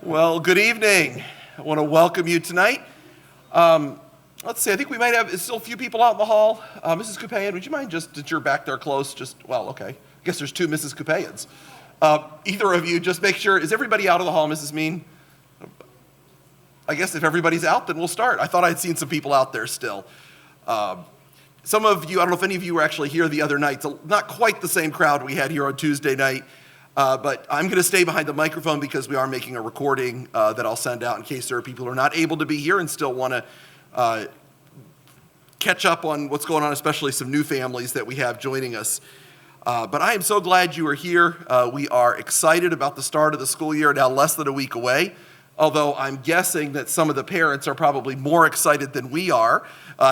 Well, good evening. I want to welcome you tonight. Let's see, I think we might have still a few people out in the hall. Mrs. Kupayan, would you mind just that you're back there close? Okay. I guess there's two Mrs. Kupayans. Either of you, just make sure, is everybody out of the hall, Mrs. Mean? I guess if everybody's out, then we'll start. I thought I'd seen some people out there still. Some of you, I don't know if any of you were actually here the other night. It's not quite the same crowd we had here on Tuesday night. But I'm going to stay behind the microphone because we are making a recording that I'll send out in case there are people who are not able to be here and still want to catch up on what's going on, especially some new families that we have joining us. But I am so glad you are here. We are excited about the start of the school year, now less than a week away, although I'm guessing that some of the parents are probably more excited than we are.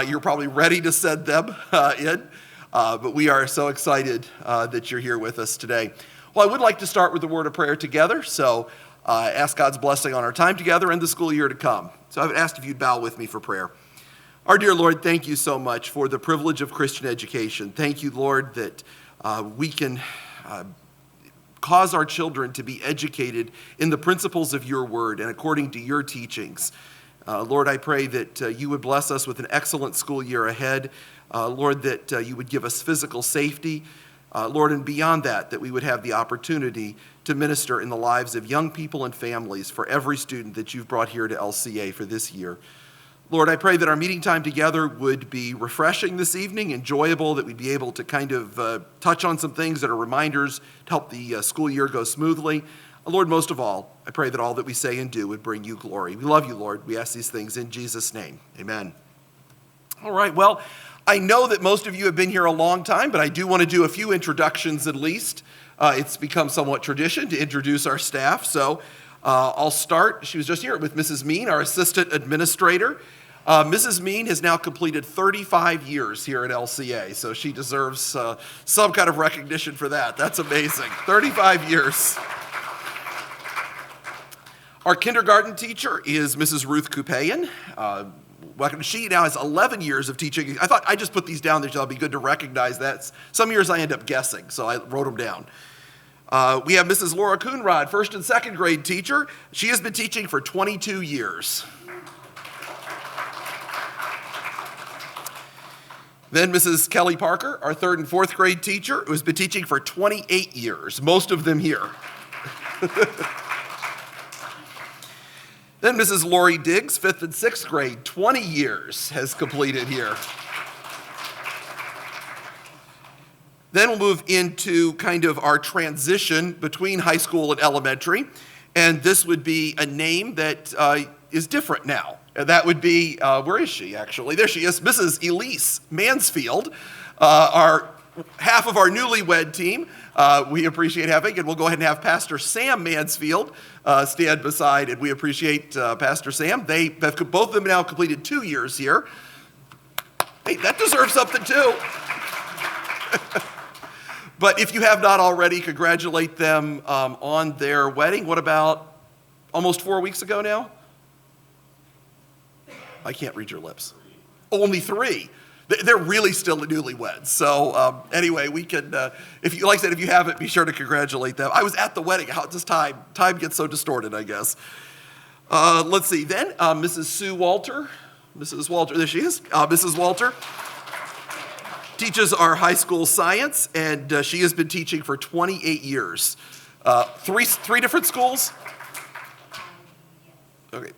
You're probably ready to send them in, but we are so excited that you're here with us today. Well, I would like to start with a word of prayer together, so ask God's blessing on our time together and the school year to come. So I would ask if you'd bow with me for prayer. Our dear Lord, thank you so much for the privilege of Christian education. Thank you, Lord, that we can cause our children to be educated in the principles of your word and according to your teachings. Lord, I pray that you would bless us with an excellent school year ahead. Lord, that you would give us physical safety. Lord, and beyond that we would have the opportunity to minister in the lives of young people and families for every student that you've brought here to LCA for this year. Lord, I pray that our meeting time together would be refreshing this evening, enjoyable, that we'd be able to kind of touch on some things that are reminders to help the school year go smoothly. Lord, most of all, I pray that all that we say and do would bring you glory. We love you, Lord. We ask these things in Jesus' name. Amen. All right, well, I know that most of you have been here a long time, but I do want to do a few introductions at least. It's become somewhat tradition to introduce our staff, so I'll start. She was just here with Mrs. Mean, our assistant administrator. Mrs. Mean has now completed 35 years here at LCA, so she deserves some kind of recognition for that. That's amazing. 35 years. Our kindergarten teacher is Mrs. Ruth Kupayan. She now has 11 years of teaching. I thought I just put these down there so it'll be good to recognize that. Some years I end up guessing, so I wrote them down. We have Mrs. Laura Coonrod, first and second grade teacher. She has been teaching for 22 years. Then Mrs. Kelly Parker, our third and fourth grade teacher, who has been teaching for 28 years, most of them here. Then Mrs. Lori Diggs, fifth and sixth grade, 20 years has completed here. Then we'll move into kind of our transition between high school and elementary. And this would be a name that is different now. That would be, where is she actually? There she is, Mrs. Elise Mansfield, our half of our newlywed team. We appreciate having, and we'll go ahead and have Pastor Sam Mansfield stand beside, and we appreciate Pastor Sam. Both of them now completed 2 years here. Hey, that deserves something too. But if you have not already, congratulate them on their wedding. What about almost 4 weeks ago now? I can't read your lips. Only 3. They're really still newlyweds. So anyway, we can, if you like I said, if you haven't, be sure to congratulate them. I was at the wedding. How does time gets so distorted, I guess. Let's see. Then Mrs. Sue Walter. Mrs. Walter, there she is. Mrs. Walter teaches our high school science, and she has been teaching for 28 years. Three different schools? Okay.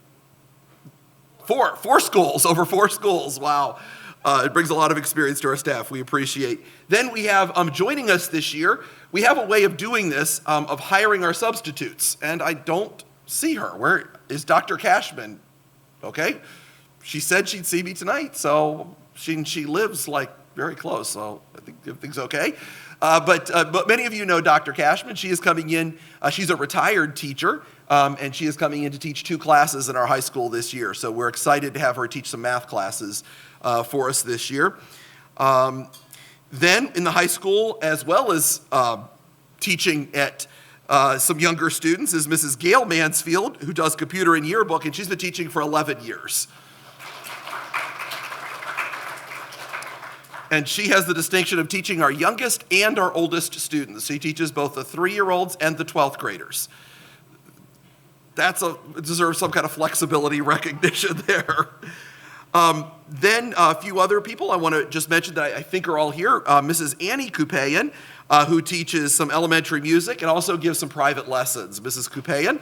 Four schools, over 4 schools. Wow. It brings a lot of experience to our staff. We appreciate. Then we have, joining us this year, we have a way of doing this, of hiring our substitutes. And I don't see her. Where is Dr. Cashman? Okay. She said she'd see me tonight, so she lives like very close, so I think everything's okay. But many of you know Dr. Cashman. She is coming in. She's a retired teacher, and she is coming in to teach 2 classes in our high school this year. So we're excited to have her teach some math classes for us this year. Then in the high school, as well as teaching at some younger students, is Mrs. Gail Mansfield, who does computer and yearbook, and she's been teaching for 11 years. And she has the distinction of teaching our youngest and our oldest students. She teaches both the 3-year-olds and the 12th graders. deserves some kind of flexibility recognition there. Then a few other people I want to just mention that I think are all here. Mrs. Annie Kupayan, who teaches some elementary music and also gives some private lessons. Mrs. Kupayan.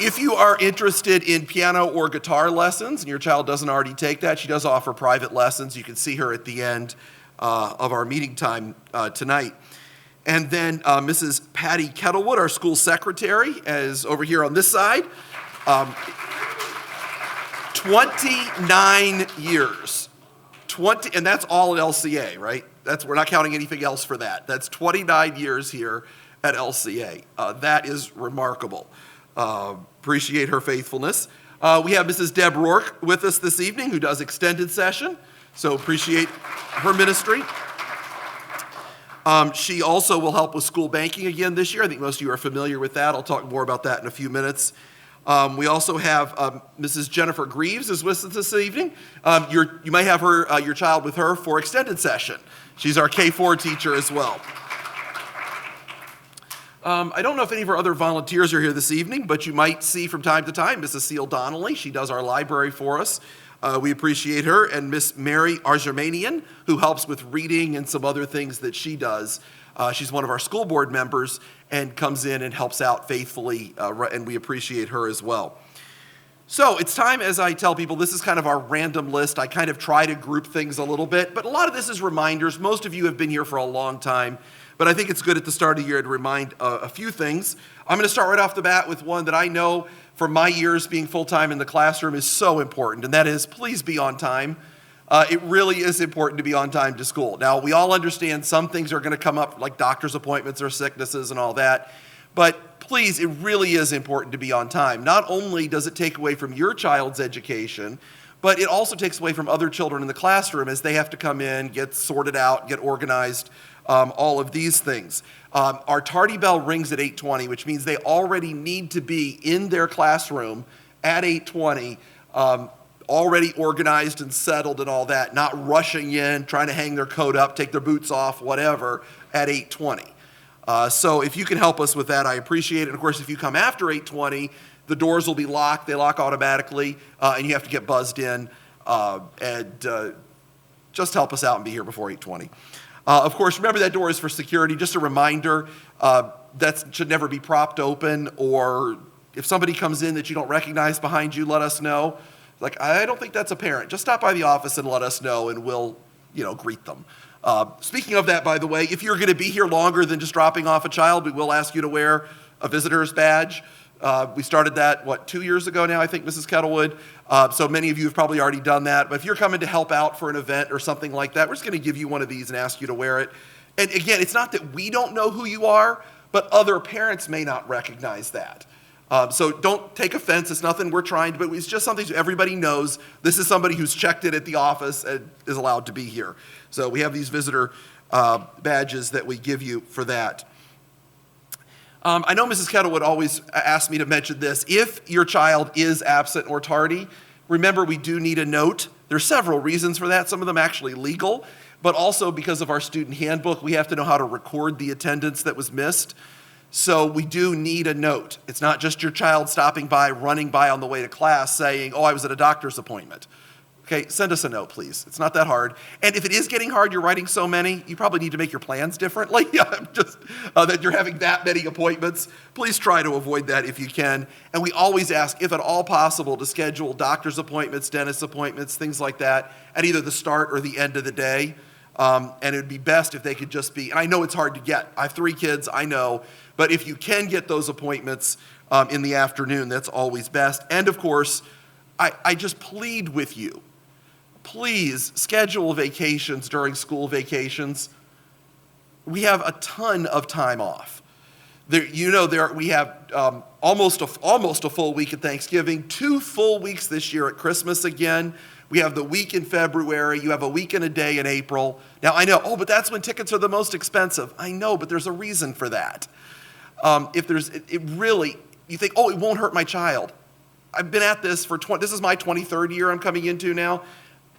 If you are interested in piano or guitar lessons and your child doesn't already take that, she does offer private lessons. You can see her at the end of our meeting time tonight. And then Mrs. Patty Kettlewood, our school secretary, is over here on this side. 29 years. And that's all at LCA, right? We're not counting anything else for that. That's 29 years here at LCA. That is remarkable. Appreciate her faithfulness. We have Mrs. Deb Rourke with us this evening, who does extended session, so appreciate her ministry. She also will help with school banking again this year. I think most of you are familiar with that. I'll talk more about that in a few minutes. We also have Mrs. Jennifer Greaves is with us this evening. You might have your child with her for extended session. She's our K-4 teacher as well. I don't know if any of our other volunteers are here this evening, but you might see from time to time Mrs. Seal Donnelly. She does our library for us. We appreciate her. And Miss Mary Argermanian, who helps with reading and some other things that she does. She's one of our school board members and comes in and helps out faithfully, and we appreciate her as well. So it's time, as I tell people, this is kind of our random list. I kind of try to group things a little bit, but a lot of this is reminders. Most of you have been here for a long time, but I think it's good at the start of the year to remind a few things. I'm going to start right off the bat with one that I know from my years being full-time in the classroom is so important, and that is please be on time. It really is important to be on time to school. Now, we all understand some things are going to come up, like doctor's appointments or sicknesses and all that, but please, it really is important to be on time. Not only does it take away from your child's education, but it also takes away from other children in the classroom as they have to come in, get sorted out, get organized, all of these things. Our tardy bell rings at 8:20, which means they already need to be in their classroom at 8:20, already organized and settled and all that, not rushing in, trying to hang their coat up, take their boots off, whatever, at 8:20. So if you can help us with that, I appreciate it. And of course, if you come after 8:20, the doors will be locked. They lock automatically, and you have to get buzzed in. Just help us out and be here before 8:20. Of course, remember that door is for security. Just a reminder, that should never be propped open, or if somebody comes in that you don't recognize behind you, let us know. Like, I don't think that's a parent. Just stop by the office and let us know, and we'll, greet them. Speaking of that, by the way, if you're going to be here longer than just dropping off a child, we will ask you to wear a visitor's badge. We started that, 2 years ago now, I think, Mrs. Kettlewood. So many of you have probably already done that. But if you're coming to help out for an event or something like that, we're just going to give you one of these and ask you to wear it. And again, it's not that we don't know who you are, but other parents may not recognize that. So don't take offense. It's nothing we're trying to, but it's just something so everybody knows this is somebody who's checked in at the office and is allowed to be here. So we have these visitor badges that we give you for that. I know Mrs. Kettle would always ask me to mention this. If your child is absent or tardy, remember we do need a note. There's several reasons for that, some of them actually legal, but also because of our student handbook, we have to know how to record the attendance that was missed. So we do need a note. It's not just your child stopping by, running by on the way to class saying, I was at a doctor's appointment. Okay, send us a note, please. It's not that hard. And if it is getting hard, you're writing so many, you probably need to make your plans differently. Just that you're having that many appointments. Please try to avoid that if you can. And we always ask, if at all possible, to schedule doctor's appointments, dentist appointments, things like that, at either the start or the end of the day. And it would be best if they could just be, and I know it's hard to get. I have 3 kids, I know. But if you can get those appointments in the afternoon, that's always best. And of course, I just plead with you. Please schedule vacations during school vacations. We have a ton of time off. We have almost a full week at Thanksgiving, 2 full weeks this year at Christmas again. We have the week in February. You have a week and a day in April. Now I know, but that's when tickets are the most expensive. I know, but there's a reason for that. You think, it won't hurt my child. I've been at this this is my 23rd year I'm coming into now.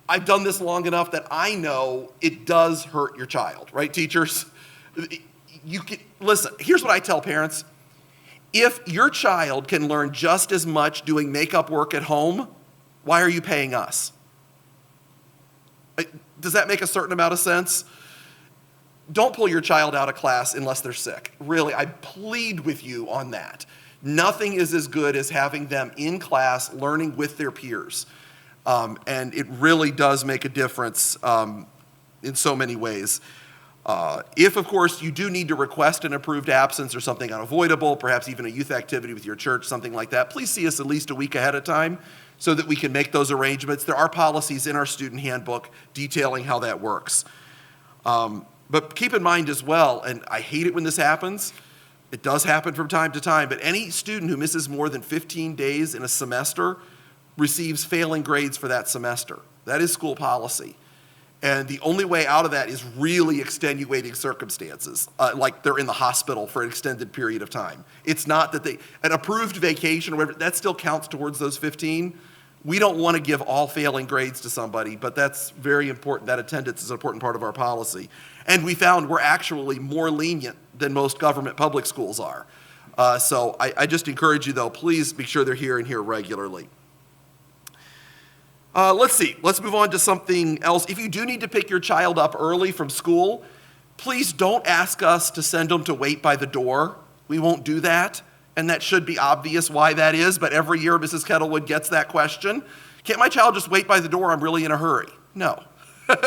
I've done this long enough that I know it does hurt your child, right, teachers? Listen, here's what I tell parents. If your child can learn just as much doing makeup work at home, why are you paying us? Does that make a certain amount of sense? Don't pull your child out of class unless they're sick. Really, I plead with you on that. Nothing is as good as having them in class learning with their peers. And it really does make a difference in so many ways. If, of course, you do need to request an approved absence or something unavoidable, perhaps even a youth activity with your church, something like that, please see us at least a week ahead of time so that we can make those arrangements. There are policies in our student handbook detailing how that works. But keep in mind as well, and I hate it when this happens, it does happen from time to time, but any student who misses more than 15 days in a semester receives failing grades for that semester. That is school policy. And the only way out of that is really extenuating circumstances, like they're in the hospital for an extended period of time. It's not that an approved vacation or whatever, that still counts towards those 15. We don't want to give all failing grades to somebody, but that's very important. That attendance is an important part of our policy. And we found we're actually more lenient than most government public schools are. So I just encourage you, though, please make sure they're here and here regularly. Let's see. Let's move on to something else. If you do need to pick your child up early from school, please don't ask us to send them to wait by the door. We won't do that. And that should be obvious why that is, but every year Mrs. Kettlewood gets that question. Can't my child just wait by the door? I'm really in a hurry. No,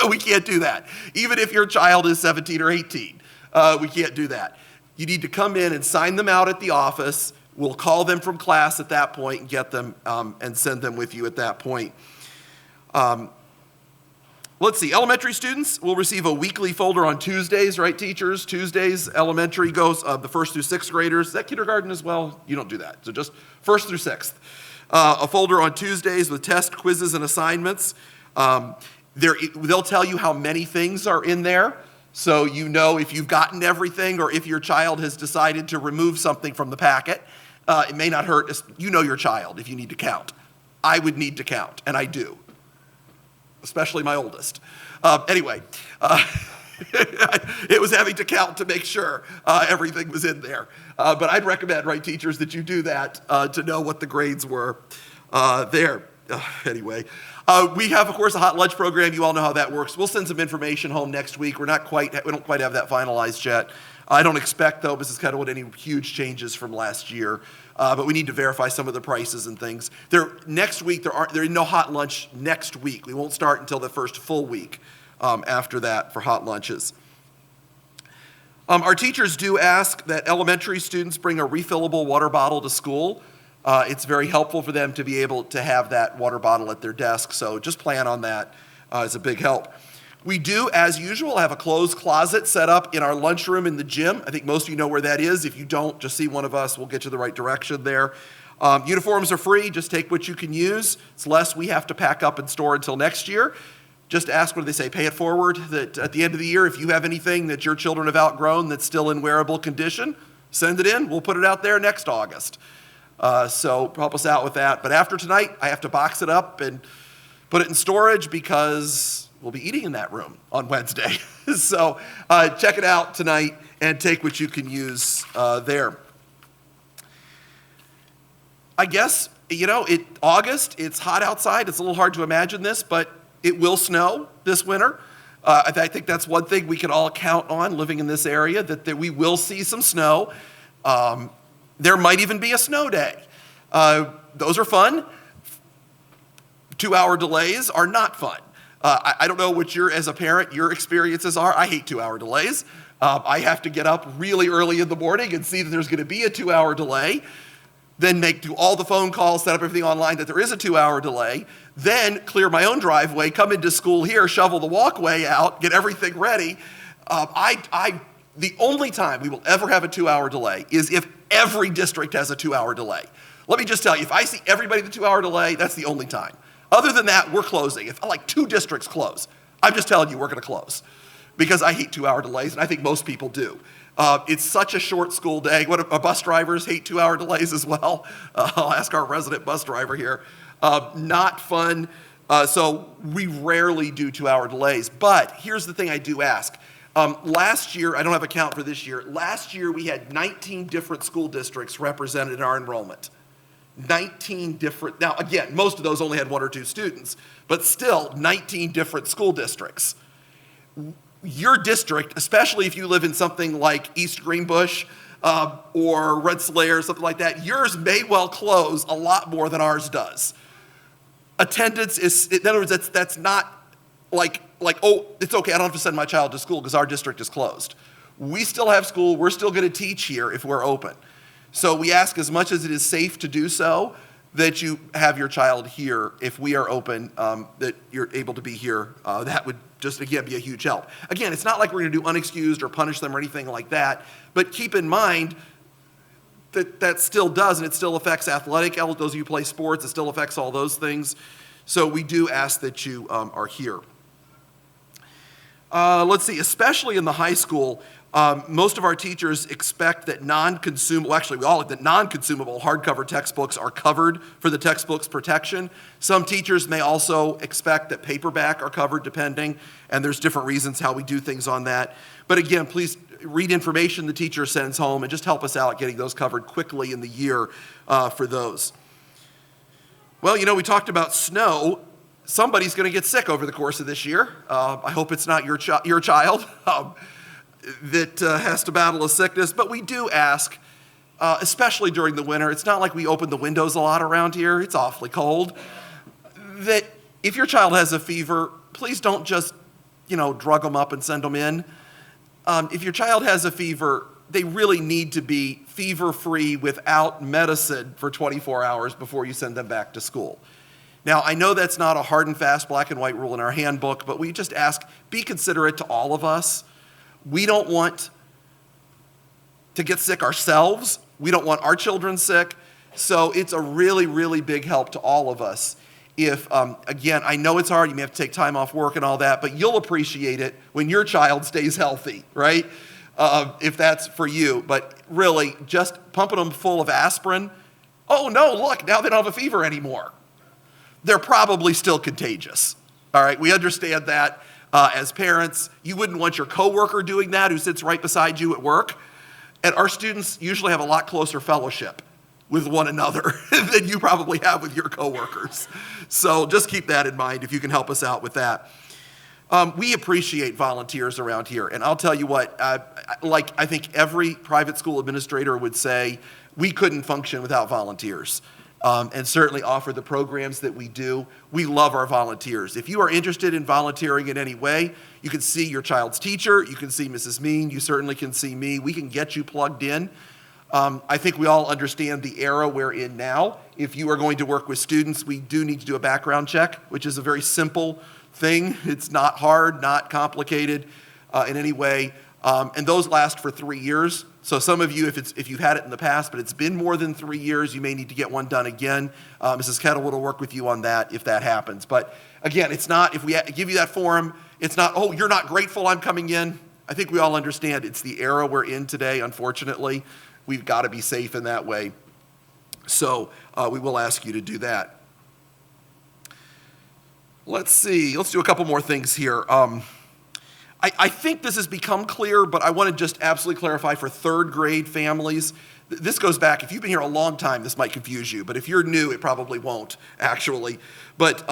we can't do that. Even if your child is 17 or 18, we can't do that. You need to come in and sign them out at the office. We'll call them from class at that point and get them and send them with you at that point. Let's see, elementary students will receive a weekly folder on Tuesdays, right, teachers? Tuesdays, elementary goes the first through sixth graders. Is that kindergarten as well? You don't do that. So just first through sixth. A folder on Tuesdays with tests, quizzes, and assignments. They'll tell you how many things are in there. So you know if you've gotten everything or if your child has decided to remove something from the packet. It may not hurt. You know your child if you need to count. I would need to count, and I do. Especially my oldest. Anyway, it was having to count to make sure everything was in there. But I'd recommend, right, teachers, that you do that to know what the grades were there. Anyway, we have, of course, a hot lunch program. You all know how that works. We'll send some information home next week. We don't quite have that finalized yet. I don't expect, though, Mrs. Kettlewood, any huge changes from last year. But we need to verify some of the prices and things. Next week, there is no hot lunch next week. We won't start until the first full week after that for hot lunches. Our teachers do ask that elementary students bring a refillable water bottle to school. It's very helpful for them to be able to have that water bottle at their desk, so just plan on that. It's a big help. We do, as usual, have a clothes closet set up in our lunchroom in the gym. I think most of you know where that is. If you don't, just see one of us. We'll get you the right direction there. Uniforms are free. Just take what you can use. It's less we have to pack up and store until next year. Just ask, what do they say, pay it forward, that at the end of the year, if you have anything that your children have outgrown that's still in wearable condition, send it in. We'll put it out there next August. So help us out with that. But after tonight, I have to box it up and put it in storage because we'll be eating in that room on Wednesday. So check it out tonight and take what you can use there. I guess, August, it's hot outside. It's a little hard to imagine this, but it will snow this winter. I think that's one thing we can all count on living in this area, that we will see some snow. There might even be a snow day. Those are fun. 2-hour delays are not fun. I don't know what as a parent, your experiences are. I hate 2-hour delays. I have to get up really early in the morning and see that there's going to be a 2-hour delay, then do all the phone calls, set up everything online that there is a 2-hour delay, then clear my own driveway, come into school here, shovel the walkway out, get everything ready. The only time we will ever have a 2-hour delay is if every district has a 2-hour delay. Let me just tell you, if I see everybody with a 2-hour delay, that's the only time. Other than that, we're closing. If 2 districts close, I'm just telling you we're going to close because I hate 2-hour delays, and I think most people do. It's such a short school day. Bus drivers hate 2-hour delays as well. I'll ask our resident bus driver here. Not fun. So we rarely do 2-hour delays. But here's the thing I do ask. Last year, I don't have a count for this year, last year we had 19 different school districts represented in our enrollment. 19 different, now again, most of those only had 1 or 2 students, but still 19 different school districts. Your district, especially if you live in something like East Greenbush or Rensselaer or something like that, yours may well close a lot more than ours does. Attendance is, in other words, that's not like, oh, it's okay, I don't have to send my child to school because our district is closed. We still have school, we're still going to teach here if we're open. So we ask, as much as it is safe to do so, that you have your child here if we are open, that you're able to be here. That would just, again, be a huge help. Again, it's not like we're going to do unexcused or punish them or anything like that, but keep in mind that that still does, and it still affects athletic, those of you who play sports, it still affects all those things. So we do ask that you are here. Let's see, especially in the high school, most of our teachers expect that non-consumable, actually we all, that non-consumable hardcover textbooks are covered for the textbook's protection. Some teachers may also expect that paperback are covered depending, and there's different reasons how we do things on that. But again, please read information the teacher sends home and just help us out getting those covered quickly in the year for those. Well, you know, we talked about snow. Somebody's going to get sick over the course of this year. I hope it's not your child that has to battle a sickness, but we do ask, especially during the winter, it's not like we open the windows a lot around here, it's awfully cold, that if your child has a fever, please don't just, drug them up and send them in. If your child has a fever, they really need to be fever-free without medicine for 24 hours before you send them back to school. Now, I know that's not a hard and fast black and white rule in our handbook, but we just ask, be considerate to all of us. We don't want to get sick ourselves. We don't want our children sick. So it's a really, really big help to all of us. If, again, I know it's hard, you may have to take time off work and all that, but you'll appreciate it when your child stays healthy, right? If that's for you. But really, just pumping them full of aspirin, oh no, look, now they don't have a fever anymore. They're probably still contagious. All right, we understand that as parents. You wouldn't want your coworker doing that who sits right beside you at work. And our students usually have a lot closer fellowship with one another than you probably have with your coworkers. So just keep that in mind if you can help us out with that. We appreciate volunteers around here. And I'll tell you what, I think every private school administrator would say, we couldn't function without volunteers. And certainly offer the programs that we do. We love our volunteers. If you are interested in volunteering in any way, you can see your child's teacher, you can see Mrs. Mean, you certainly can see me. We can get you plugged in. I think we all understand the era we're in now. If you are going to work with students, we do need to do a background check, which is a very simple thing. It's not hard, not complicated in any way. And those last for 3 years. So some of you, if you've had it in the past, but it's been more than 3 years, you may need to get one done again. Mrs. Kettlewood will work with you on that if that happens. But again, it's not, if we give you that form, it's not, oh, you're not grateful I'm coming in. I think we all understand it's the era we're in today, unfortunately. We've got to be safe in that way. So we will ask you to do that. Let's see, let's do a couple more things here. I think this has become clear, but I want to just absolutely clarify for third grade families. This goes back, if you've been here a long time, this might confuse you, but if you're new, it probably won't, actually. But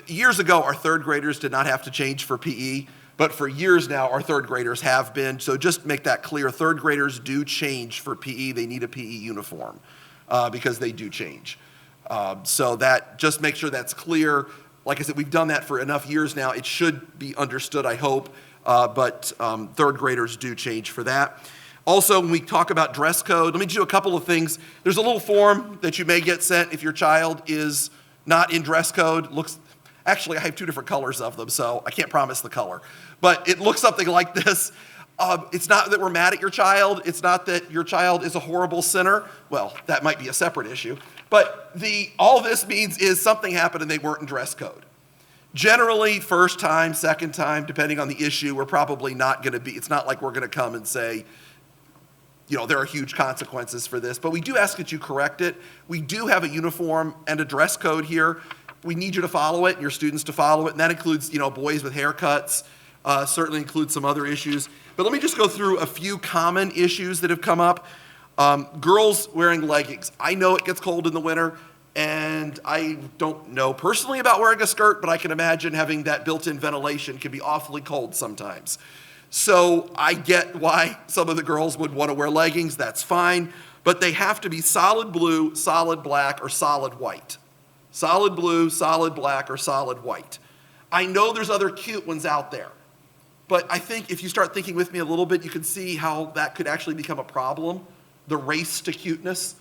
years ago, our third graders did not have to change for PE, but for years now, our third graders have been. So just make that clear, third graders do change for PE. They need a PE uniform because they do change. So that, just make sure that's clear. Like I said, we've done that for enough years now. It should be understood, I hope. But third graders do change for that. Also, when we talk about dress code, let me do a couple of things. There's a little form that you may get sent if your child is not in dress code. Actually, I have 2 different colors of them, so I can't promise the color. But it looks something like this. It's not that we're mad at your child. It's not that your child is a horrible sinner. Well, that might be a separate issue. But all this means is something happened and they weren't in dress code. Generally, first time, second time, depending on the issue, we're probably not going to be, it's not like we're going to come and say, there are huge consequences for this, but we do ask that you correct it. We do have a uniform and a dress code here. We need you to follow it, your students to follow it, and that includes, boys with haircuts, certainly includes some other issues. But let me just go through a few common issues that have come up. Girls wearing leggings. I know it gets cold in the winter, and I don't know personally about wearing a skirt, but I can imagine having that built-in ventilation can be awfully cold sometimes. So I get why some of the girls would want to wear leggings, that's fine, but they have to be solid blue, solid black, or solid white. Solid blue, solid black, or solid white. I know there's other cute ones out there, but I think if you start thinking with me a little bit, you can see how that could actually become a problem, the race to cuteness.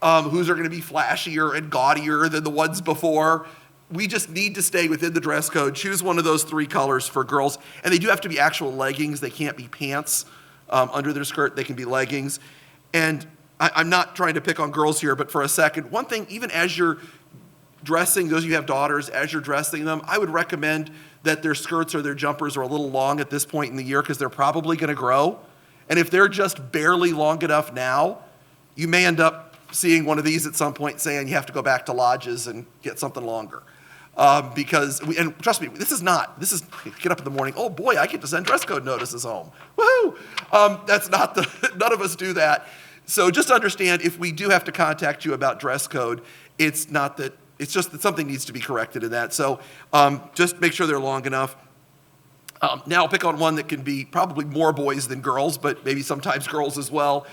Whose are going to be flashier and gaudier than the ones before. We just need to stay within the dress code. Choose one of those 3 colors for girls. And they do have to be actual leggings. They can't be pants under their skirt. They can be leggings. And I'm not trying to pick on girls here, but for a second, one thing, even as you're dressing, those of you who have daughters, as you're dressing them, I would recommend that their skirts or their jumpers are a little long at this point in the year because they're probably going to grow. And if they're just barely long enough now, you may end up seeing one of these at some point saying you have to go back to lodges and get something longer. And trust me, this is get up in the morning, oh boy, I get to send dress code notices home. Woohoo! That's not none of us do that. So just understand if we do have to contact you about dress code, it's just that something needs to be corrected in that. So just make sure they're long enough. Now I'll pick on one that can be probably more boys than girls, but maybe sometimes girls as well.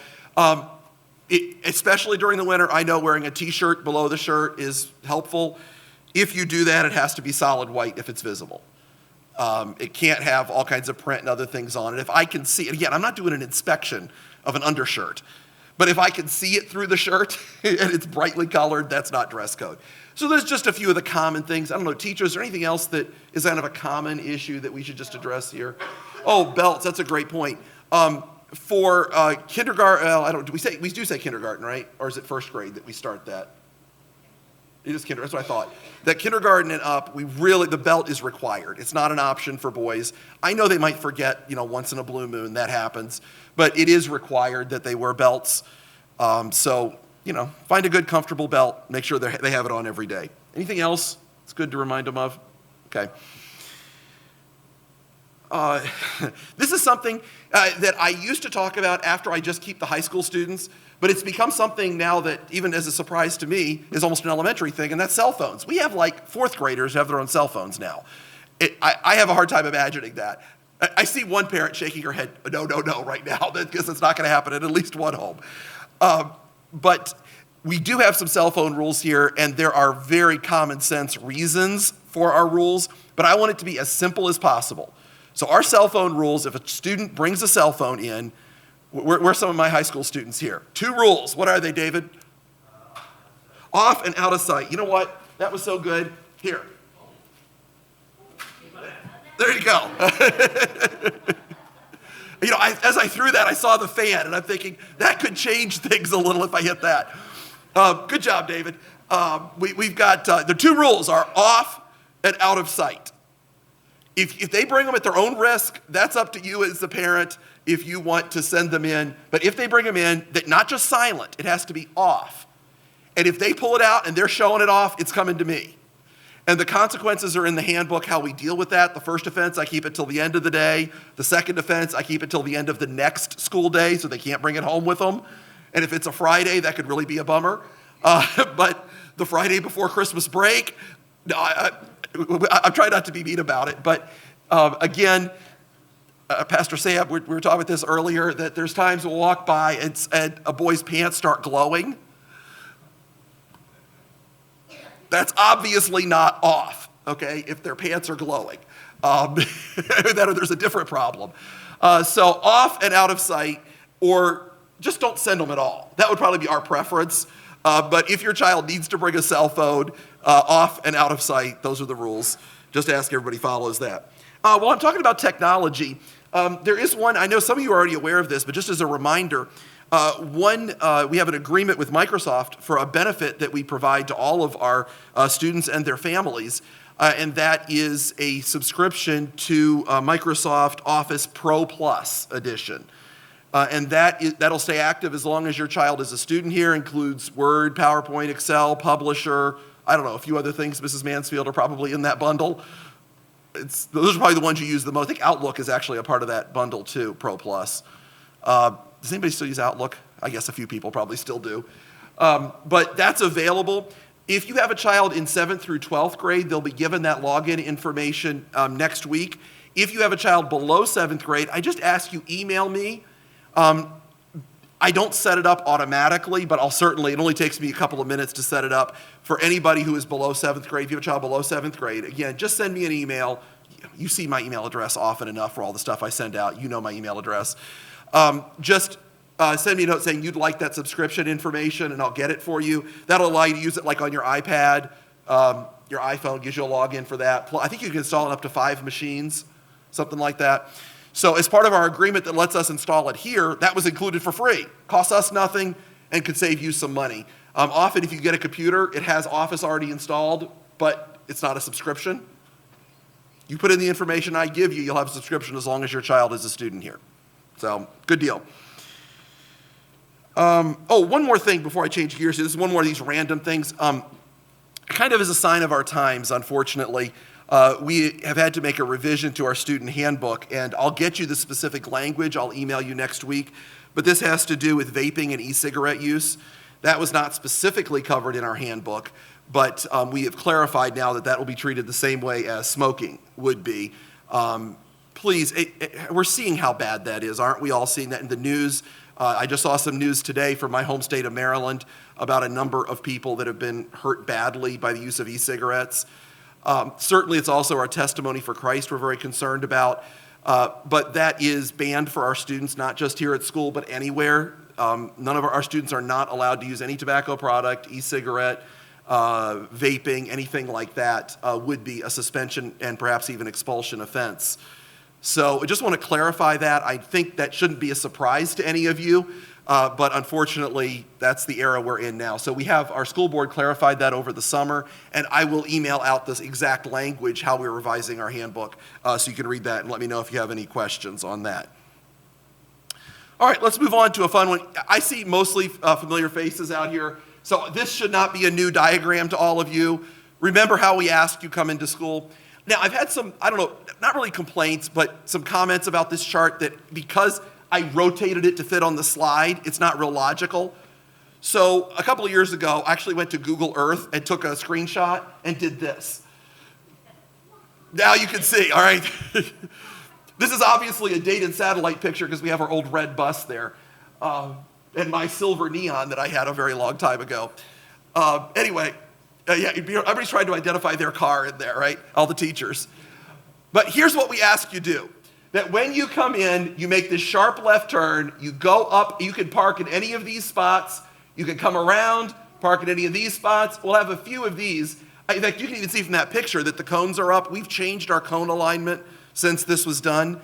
Especially during the winter, I know wearing a t-shirt below the shirt is helpful. If you do that, it has to be solid white if it's visible. It can't have all kinds of print and other things on it. If I can see it, again, I'm not doing an inspection of an undershirt, but if I can see it through the shirt and it's brightly colored, that's not dress code. So there's just a few of the common things. I don't know, teachers, is there anything else that is kind of a common issue that we should just address here? Oh, belts, that's a great point. For kindergarten, we do say kindergarten, right? Or is it first grade that we start that? It is kindergarten, that's what I thought. That kindergarten and up, the belt is required. It's not an option for boys. I know they might forget, once in a blue moon, that happens, but it is required that they wear belts. So, find a good, comfortable belt. Make sure they have it on every day. Anything else it's good to remind them of? Okay. This is something that I used to talk about after I just keep the high school students, but it's become something now that, even as a surprise to me, is almost an elementary thing, and that's cell phones. We have like 4th graders who have their own cell phones now. I have a hard time imagining that. I see one parent shaking her head, no, right now, because it's not going to happen at least one home. But we do have some cell phone rules here, and there are very common sense reasons for our rules, but I want it to be as simple as possible. So our cell phone rules, if a student brings a cell phone in, where's some of my high school students here? 2 rules. What are they, David? Off and out of sight. You know what? That was so good. Here. There you go. As I threw that, I saw the fan, and I'm thinking, that could change things a little if I hit that. Good job, David. We've got, the 2 rules are off and out of sight. If they bring them at their own risk, that's up to you as the parent if you want to send them in. But if they bring them in, not just silent, it has to be off. And if they pull it out and they're showing it off, it's coming to me. And the consequences are in the handbook, how we deal with that. The first offense, I keep it till the end of the day. The second offense, I keep it till the end of the next school day so they can't bring it home with them. And if it's a Friday, that could really be a bummer. But the Friday before Christmas break, I'm trying not to be mean about it, but again, Pastor Sam, we were talking about this earlier, that there's times we'll walk by and a boy's pants start glowing. That's obviously not off, okay, if their pants are glowing. There's a different problem. So off and out of sight, or just don't send them at all. That would probably be our preference. But if your child needs to bring a cell phone, off and out of sight, those are the rules. Just ask everybody follows that. While I'm talking about technology, there is one, I know some of you are already aware of this, but just as a reminder, we have an agreement with Microsoft for a benefit that we provide to all of our students and their families, and that is a subscription to Microsoft Office Pro Plus edition. And that'll stay active as long as your child is a student here, includes Word, PowerPoint, Excel, Publisher, I don't know, a few other things, Mrs. Mansfield, are probably in that bundle. those are probably the ones you use the most. I think Outlook is actually a part of that bundle too, Pro Plus. Does anybody still use Outlook? I guess a few people probably still do. But that's available. If you have a child in 7th through 12th grade, they'll be given that login information next week. If you have a child below 7th grade, I just ask you email me. I don't set it up automatically, but it only takes me a couple of minutes to set it up for anybody who is below 7th grade. If you have a child below 7th grade, again, just send me an email. You see my email address often enough for all the stuff I send out. You know my email address. Send me a note saying you'd like that subscription information, and I'll get it for you. That'll allow you to use it like on your iPad. Your iPhone gives you a login for that. I think you can install it up to 5 machines, something like that. So as part of our agreement that lets us install it here, that was included for free. Costs us nothing and could save you some money. Often if you get a computer, it has Office already installed, but it's not a subscription. You put in the information I give you, you'll have a subscription as long as your child is a student here. So, good deal. One more thing before I change gears. This is one more of these random things. Kind of as a sign of our times, unfortunately, we have had to make a revision to our student handbook, and I'll get you the specific language. I'll email you next week. But this has to do with vaping and e-cigarette use. That was not specifically covered in our handbook, but we have clarified now that that will be treated the same way as smoking would be. Please, we're seeing how bad that is. Aren't we all seeing that in the news? I just saw some news today from my home state of Maryland about a number of people that have been hurt badly by the use of e-cigarettes. Certainly, it's also our testimony for Christ we're very concerned about, but that is banned for our students, not just here at school, but anywhere. None of our students are not allowed to use any tobacco product, e-cigarette, vaping, anything like that would be a suspension and perhaps even expulsion offense. So I just want to clarify that. I think that shouldn't be a surprise to any of you, but unfortunately, that's the era we're in now. So we have our school board clarified that over the summer, and I will email out this exact language, how we're revising our handbook, so you can read that and let me know if you have any questions on that. All right, let's move on to a fun one. I see mostly familiar faces out here, so this should not be a new diagram to all of you. Remember how we asked you come into school? Now, I've had some, not really complaints, but some comments about this chart that because I rotated it to fit on the slide, it's not real logical. So a couple of years ago, I actually went to Google Earth and took a screenshot and did this. Now you can see, all right? This is obviously a dated satellite picture because we have our old red bus there and my silver neon that I had a very long time ago. Anyway. Everybody's trying to identify their car in there, right? All the teachers. But here's what we ask you do. That when you come in, you make this sharp left turn, you go up, you can park in any of these spots, you can come around, park in any of these spots. We'll have a few of these. In fact, you can even see from that picture that the cones are up. We've changed our cone alignment since this was done.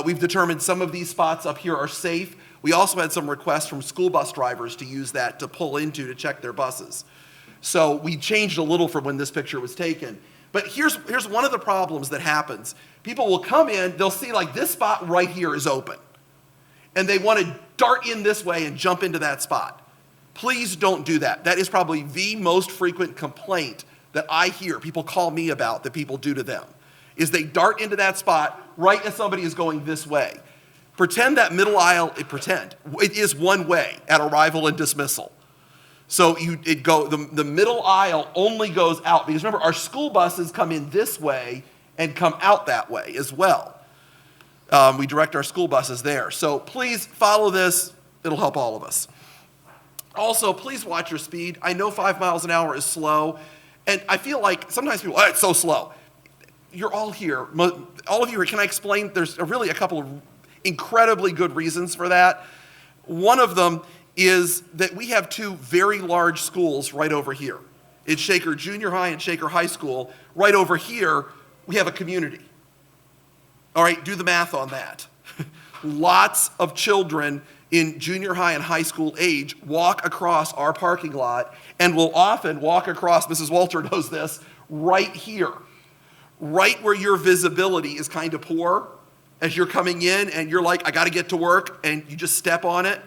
We've determined some of these spots up here are safe. We also had some requests from school bus drivers to use that to pull into to check their buses. So we changed a little from when this picture was taken. But here's one of the problems that happens. People will come in, they'll see like this spot right here is open. And they want to dart in this way and jump into that spot. Please don't do that. That is probably the most frequent complaint that I hear people call me about that people do to them, is they dart into that spot right as somebody is going this way. Pretend that middle aisle, it is one way at arrival and dismissal. So the middle aisle only goes out, because remember, our school buses come in this way and come out that way as well. We direct our school buses there. So please follow this. It'll help all of us. Also, please watch your speed. I know 5 miles an hour is slow, and I feel like sometimes people, it's so slow. You're all here. All of you here, can I explain? There's really a couple of incredibly good reasons for that. One of them is that we have 2 very large schools right over here. It's Shaker Junior High and Shaker High School. Right over here, we have a community. All right, do the math on that. Lots of children in junior high and high school age walk across our parking lot and will often walk across, Mrs. Walter knows this, right here. Right where your visibility is kind of poor as you're coming in and you're like, I got to get to work, and you just step on it.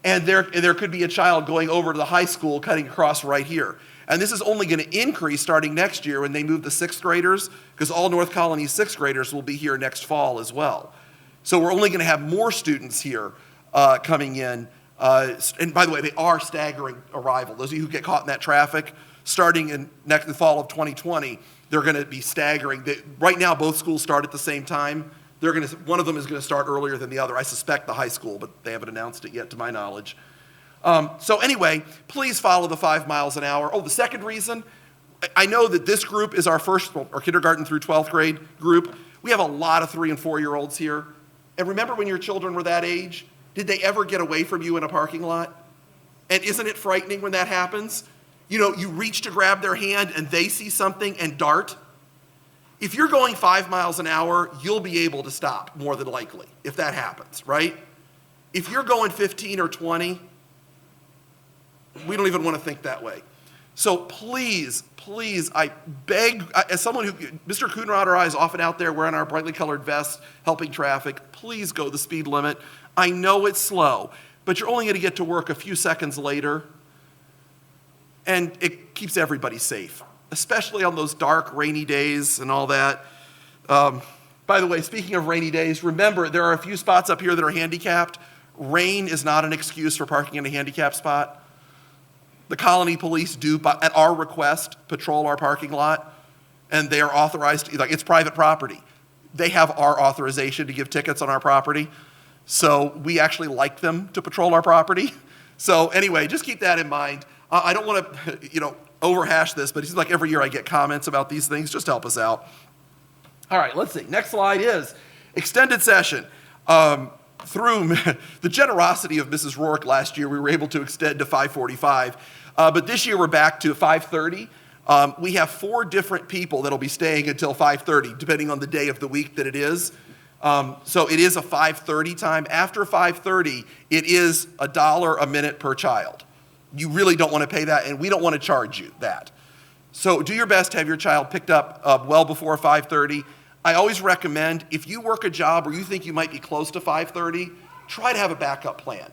And there could be a child going over to the high school cutting across right here. And this is only going to increase starting next year when they move the sixth graders, because all North Colony sixth graders will be here next fall as well. So we're only going to have more students here coming in. And by the way, they are staggering arrival. Those of you who get caught in that traffic, starting in the fall of 2020, they're going to be staggering. Right now, both schools start at the same time. One of them is going to start earlier than the other. I suspect the high school, but they haven't announced it yet to my knowledge. So anyway, please follow the 5 miles an hour. Oh, the second reason, I know that this group is our kindergarten through 12th grade group. We have a lot of 3 and 4-year-olds here. And remember when your children were that age? Did they ever get away from you in a parking lot? And isn't it frightening when that happens? You know, you reach to grab their hand and they see something and dart. If you're going 5 miles an hour, you'll be able to stop more than likely if that happens, right? If you're going 15 or 20, we don't even want to think that way. So please, I beg, as someone who, Mr. Coonrod or I is often out there wearing our brightly colored vests, helping traffic, please go the speed limit. I know it's slow, but you're only going to get to work a few seconds later, and it keeps everybody safe, especially on those dark, rainy days and all that. By the way, speaking of rainy days, remember there are a few spots up here that are handicapped. Rain is not an excuse for parking in a handicapped spot. The Colony Police do, at our request, patrol our parking lot, and they are authorized, like it's private property. They have our authorization to give tickets on our property, so we actually like them to patrol our property. So anyway, just keep that in mind. I don't want to, overhash this, but it seems like every year I get comments about these things. Just help us out. All right, let's see. Next slide is extended session. Through the generosity of Mrs. Rourke last year, we were able to extend to 5:45. But this year we're back to 5:30. We have 4 different people that'll be staying until 5:30, depending on the day of the week that it is. So it is a 5:30 time. After 5:30, it is $1 a minute per child. You really don't want to pay that, and we don't want to charge you that. So do your best to have your child picked up well before 5:30. I always recommend, if you work a job where you think you might be close to 5:30, try to have a backup plan.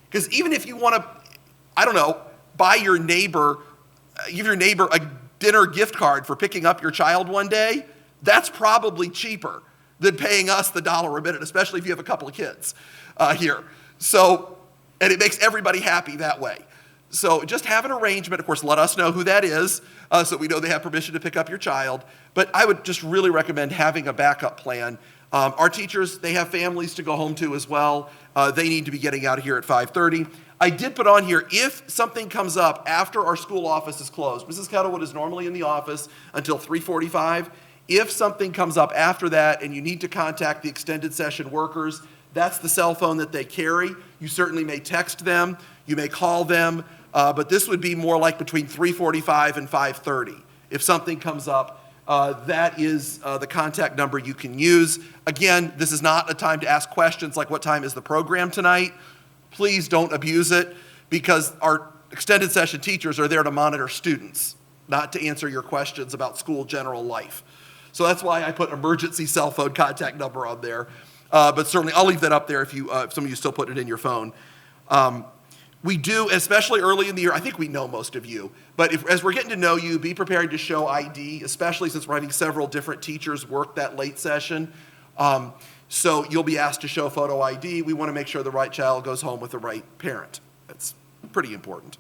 Because even if you want to, buy your neighbor, give your neighbor a dinner gift card for picking up your child one day, that's probably cheaper than paying us the $1 a minute, especially if you have a couple of kids here. So, and it makes everybody happy that way. So just have an arrangement. Of course, let us know who that is so we know they have permission to pick up your child. But I would just really recommend having a backup plan. Our teachers, they have families to go home to as well. They need to be getting out of here at 5:30. I did put on here, if something comes up after our school office is closed, Mrs. Kettlewood is normally in the office until 3:45. If something comes up after that and you need to contact the extended session workers, that's the cell phone that they carry. You certainly may text them, you may call them, but this would be more like between 3:45 and 5:30. If something comes up, that is the contact number you can use. Again, this is not a time to ask questions like, what time is the program tonight? Please don't abuse it, because our extended session teachers are there to monitor students, not to answer your questions about school general life. So that's why I put emergency cell phone contact number on there. But certainly I'll leave that up there if some of you still put it in your phone. We do, especially early in the year, I think we know most of you, but as we're getting to know you, be prepared to show ID, especially since we're having several different teachers work that late session. So you'll be asked to show photo ID. We want to make sure the right child goes home with the right parent. That's pretty important.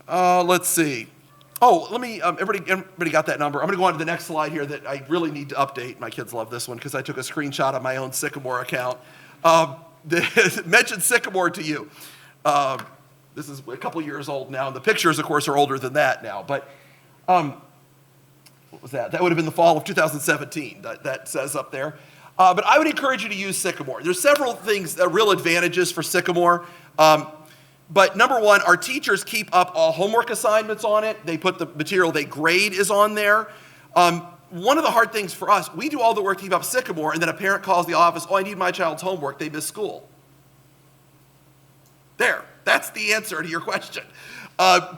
Let's see. Oh, everybody got that number. I'm going to go on to the next slide here that I really need to update. My kids love this one because I took a screenshot of my own Sycamore account. Mentioned Sycamore to you. This is a couple years old now, and the pictures, of course, are older than that now. But what was that? That would have been the fall of 2017, that says up there. But I would encourage you to use Sycamore. There's several things, real advantages for Sycamore. But number one, our teachers keep up all homework assignments on it. They put the material they grade is on there. One of the hard things for us, we do all the work to keep up Sycamore, and then a parent calls the office, I need my child's homework, they missed school. There, that's the answer to your question.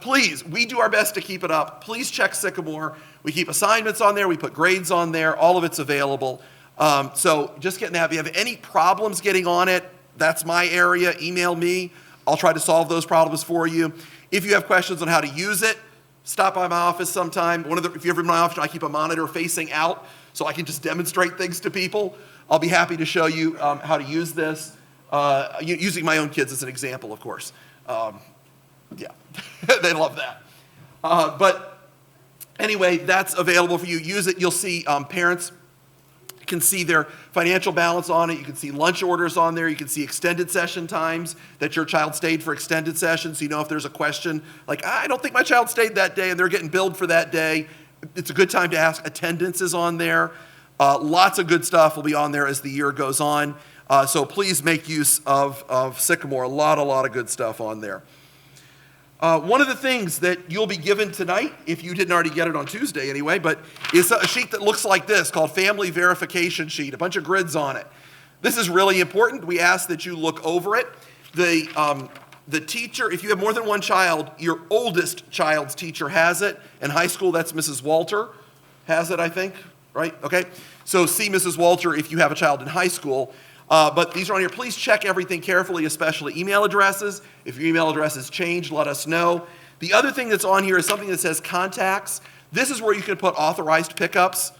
Please, we do our best to keep it up. Please check Sycamore. We keep assignments on there, we put grades on there, all of it's available. So just getting that. If you have any problems getting on it, that's my area, email me. I'll try to solve those problems for you. If you have questions on how to use it, stop by my office sometime. If you're ever in my office, I keep a monitor facing out so I can just demonstrate things to people. I'll be happy to show you how to use this, using my own kids as an example, of course. Yeah, they love that. But anyway, that's available for you. Use it. You'll see parents can see their financial balance on it. You can see lunch orders on there. You can see extended session times that your child stayed for extended sessions. So you know if there's a question like, I don't think my child stayed that day and they're getting billed for that day, it's a good time to ask. Attendance is on there. Lots of good stuff will be on there as the year goes on. So please make use of Sycamore. A lot of good stuff on there. One of the things that you'll be given tonight, if you didn't already get it on Tuesday anyway, but is a sheet that looks like this called Family Verification Sheet, a bunch of grids on it. This is really important. We ask that you look over it. The teacher, if you have more than one child, your oldest child's teacher has it. In high school, that's Mrs. Walter has it, I think, right? Okay. So see Mrs. Walter if you have a child in high school. But these are on here. Please check everything carefully, especially email addresses. If your email address has changed, let us know. The other thing that's on here is something that says contacts. This is where you can put authorized pickups.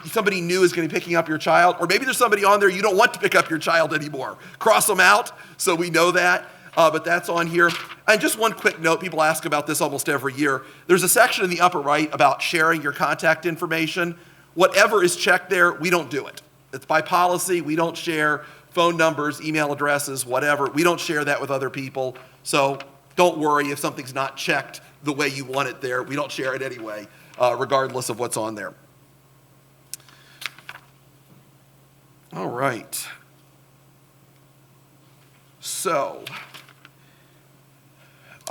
Somebody new is going to be picking up your child, or maybe there's somebody on there you don't want to pick up your child anymore. Cross them out so we know that. But that's on here. And just one quick note, people ask about this almost every year. There's a section in the upper right about sharing your contact information. Whatever is checked there, we don't do it. It's by policy. We don't share phone numbers, email addresses, whatever. We don't share that with other people. So don't worry if something's not checked the way you want it there. We don't share it anyway, regardless of what's on there. All right. So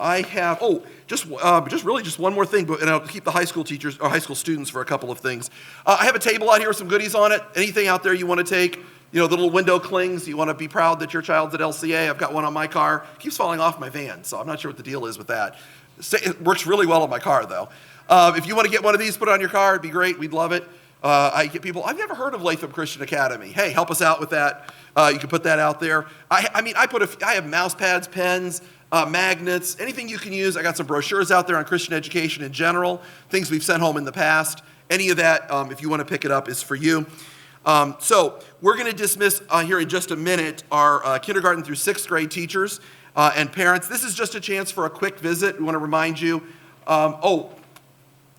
I have, just one more thing, and I'll keep the high school teachers or high school students for a couple of things. I have a table out here with some goodies on it. Anything out there you want to take, the little window clings, you want to be proud that your child's at LCA. I've got one on my car. It keeps falling off my van, so I'm not sure what the deal is with that. It works really well on my car, though. If you want to get one of these, put it on your car. It'd be great. We'd love it. I get people, I've never heard of Latham Christian Academy. Hey, help us out with that. You can put that out there. I have mouse pads, pens, magnets, anything you can use. I got some brochures out there on Christian education in general, things we've sent home in the past. Any of that, if you want to pick it up, is for you. So we're going to dismiss here in just a minute our kindergarten through 6th grade teachers and parents. This is just a chance for a quick visit. We want to remind you.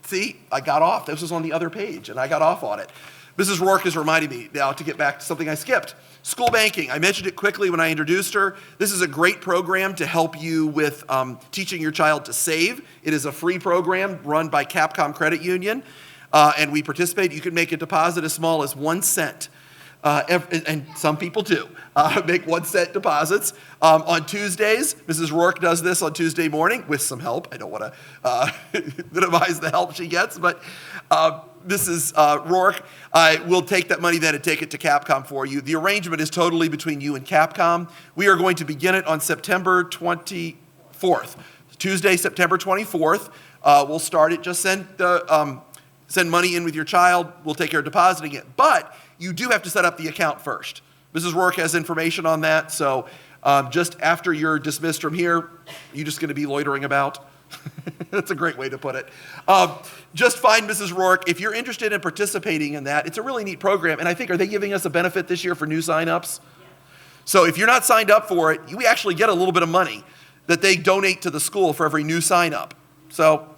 See, I got off. This was on the other page, and I got off on it. Mrs. Rourke is reminding me now to get back to something I skipped. School banking. I mentioned it quickly when I introduced her. This is a great program to help you with teaching your child to save. It is a free program run by Capcom Credit Union, and we participate. You can make a deposit as small as 1 cent. And some people do make 1 cent deposits. On Tuesdays, Mrs. Rourke does this on Tuesday morning with some help. I don't want to minimize the help she gets, but Mrs. Rourke will take that money then and take it to Capcom for you. The arrangement is totally between you and Capcom. We are going to begin it on September 24th. Tuesday, September 24th. We'll start it. Just send money in with your child. We'll take care of depositing it. But you do have to set up the account first. Mrs. Rourke has information on that, so just after you're dismissed from here, you're just going to be loitering about. That's a great way to put it. Just find Mrs. Rourke. If you're interested in participating in that, it's a really neat program, and I think, are they giving us a benefit this year for new signups? Yeah. So if you're not signed up for it, we actually get a little bit of money that they donate to the school for every new sign up. So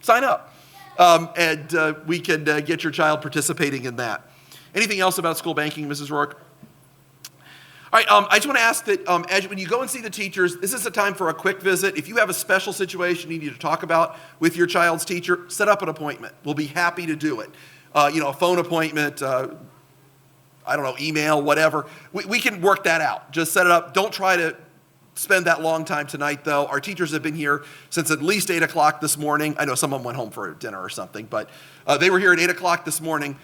sign up, and we can get your child participating in that. Anything else about school banking, Mrs. Rourke? All right, I just want to ask that when you go and see the teachers, this is a time for a quick visit. If you have a special situation you need to talk about with your child's teacher, set up an appointment. We'll be happy to do it. A phone appointment, email, whatever. We can work that out. Just set it up. Don't try to spend that long time tonight, though. Our teachers have been here since at least 8 o'clock this morning. I know some of them went home for dinner or something, but they were here at 8 o'clock this morning.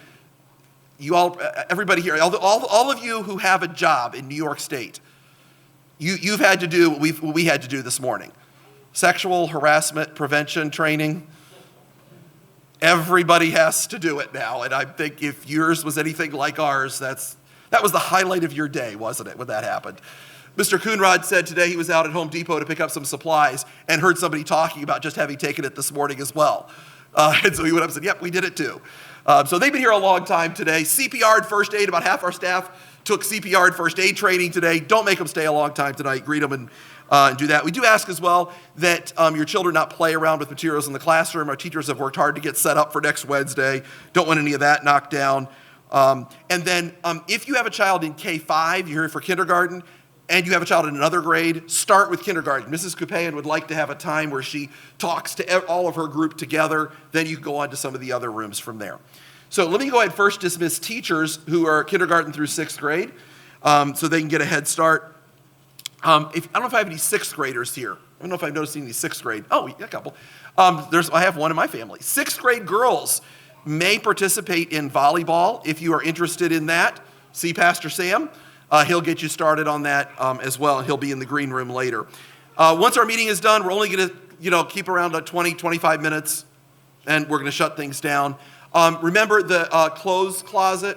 You all, everybody here, all of you who have a job in New York State, you've had to do what we had to do this morning. Sexual harassment prevention training. Everybody has to do it now, and I think if yours was anything like ours, that was the highlight of your day, wasn't it, when that happened? Mr. Coonrod said today he was out at Home Depot to pick up some supplies and heard somebody talking about just having taken it this morning as well. And so he went up and said, yep, we did it too. So they've been here a long time today. CPR and first aid, about half our staff took CPR and first aid training today. Don't make them stay a long time tonight. Greet them and do that. We do ask as well that your children not play around with materials in the classroom. Our teachers have worked hard to get set up for next Wednesday. Don't want any of that knocked down. And then if you have a child in K-5, you're here for kindergarten, and you have a child in another grade, start with kindergarten. Mrs. Kupayan would like to have a time where she talks to all of her group together. Then you can go on to some of the other rooms from there. So let me go ahead and first dismiss teachers who are kindergarten through sixth grade so they can get a head start. I don't know if I have any sixth graders here. I don't know if I've noticed any sixth grade. Oh, a couple. I have one in my family. Sixth grade girls may participate in volleyball. If you are interested in that, see Pastor Sam. He'll get you started on that as well, and he'll be in the green room later. Once our meeting is done, we're only going to keep around 20, 25 minutes, and we're going to shut things down. Remember the clothes closet